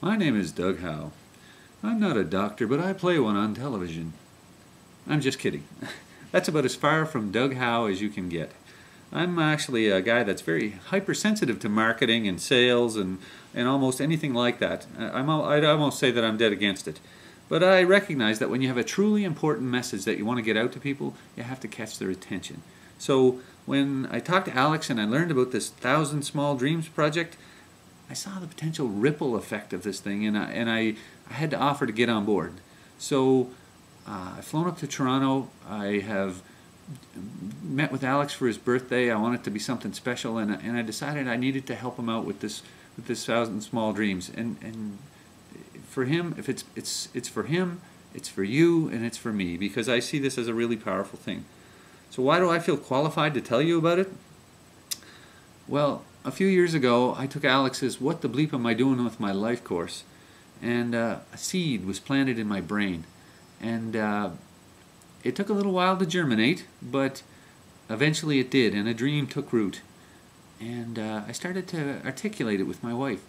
My name is Doug Howe. I'm not a doctor, but I play one on television. I'm just kidding. That's about as far from Doug Howe as you can get. I'm actually a guy that's very hypersensitive to marketing and sales and almost anything like that. I'd almost say that I'm dead against it. But I recognize that when you have a truly important message that you want to get out to people, you have to catch their attention. So when I talked to Alex and I learned about this 1,000 Small Dreams project, I saw the potential ripple effect of this thing, and I had to offer to get on board. So I've flown up to Toronto. I have met with Alex for his birthday. I want it to be something special, and I decided I needed to help him out with this 1,000 Small Dreams. And for him, if it's for him, it's for you, and it's for me, because I see this as a really powerful thing. So why do I feel qualified to tell you about it? Well, a few years ago, I took Alex's "What the bleep am I doing with my life" course, and a seed was planted in my brain. And it took a little while to germinate, but eventually it did, and a dream took root. And I started to articulate it with my wife.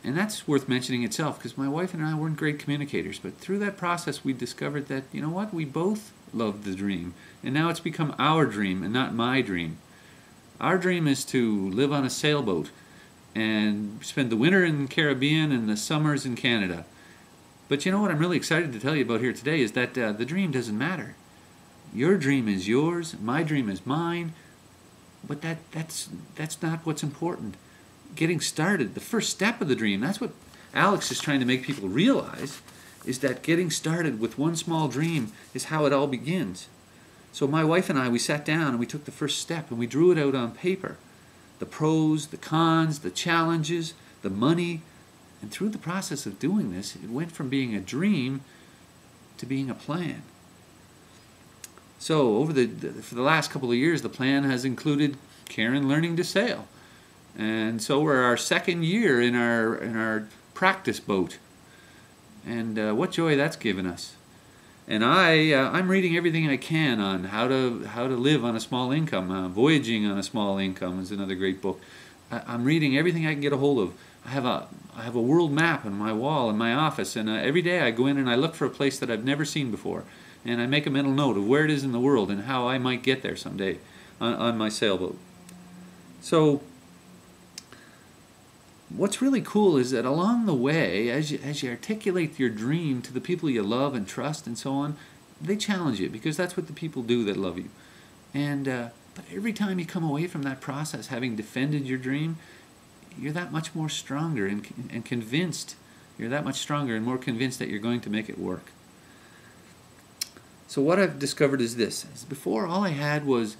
And that's worth mentioning itself, because my wife and I weren't great communicators, but through that process we discovered that, you know what, we both loved the dream. And now it's become our dream and not my dream. Our dream is to live on a sailboat and spend the winter in the Caribbean and the summers in Canada. But you know what I'm really excited to tell you about here today is that the dream doesn't matter. Your dream is yours, my dream is mine, but that's not what's important. Getting started, the first step of the dream, that's what Alex is trying to make people realize, is that getting started with one small dream is how it all begins. So my wife and I, we sat down and we took the first step and we drew it out on paper. The pros, the cons, the challenges, the money. And through the process of doing this, it went from being a dream to being a plan. So for the last couple of years, the plan has included Karen learning to sail. And so we're our second year in our practice boat. And what joy that's given us. And I'm reading everything I can on how to live on a small income. Voyaging on a Small Income is another great book. I'm reading everything I can get a hold of. I have a world map on my wall in my office, and every day I go in and I look for a place that I've never seen before, and I make a mental note of where it is in the world and how I might get there someday on my sailboat. So what's really cool is that along the way, as you articulate your dream to the people you love and trust and so on, they challenge you, because that's what the people do that love you. And but every time you come away from that process having defended your dream, you're that much more stronger and convinced. You're that much stronger and more convinced that you're going to make it work. So what I've discovered is this. Before, all I had was,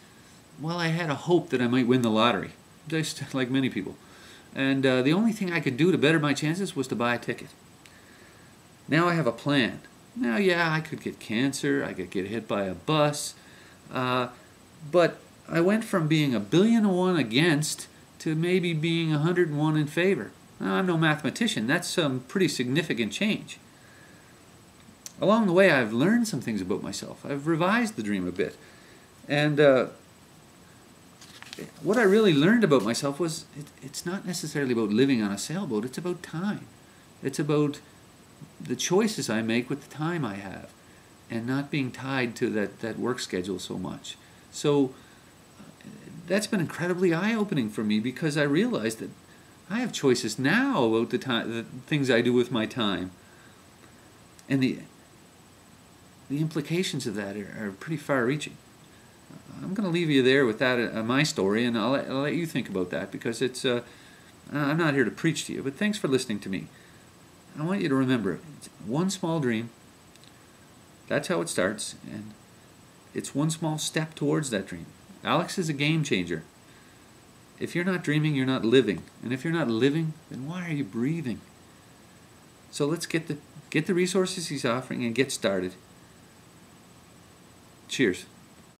well, I had a hope that I might win the lottery, just like many people. And the only thing I could do to better my chances was to buy a ticket. Now I have a plan. Now, yeah, I could get cancer, I could get hit by a bus, but I went from being 1,000,000,001 against to maybe being 101 in favor. Now, I'm no mathematician. That's some pretty significant change. Along the way, I've learned some things about myself. I've revised the dream a bit. And what I really learned about myself was it's not necessarily about living on a sailboat. It's about time. It's about the choices I make with the time I have and not being tied to that work schedule so much. So that's been incredibly eye-opening for me, because I realized that I have choices now about the things I do with my time. And the implications of that are pretty far-reaching. I'm going to leave you there with that, my story, and I'll let you think about that, because I'm not here to preach to you, but thanks for listening to me. I want you to remember, it's one small dream. That's how it starts, and it's one small step towards that dream. Alex is a game changer. If you're not dreaming, you're not living. And if you're not living, then why are you breathing? So let's get the resources he's offering and get started. Cheers.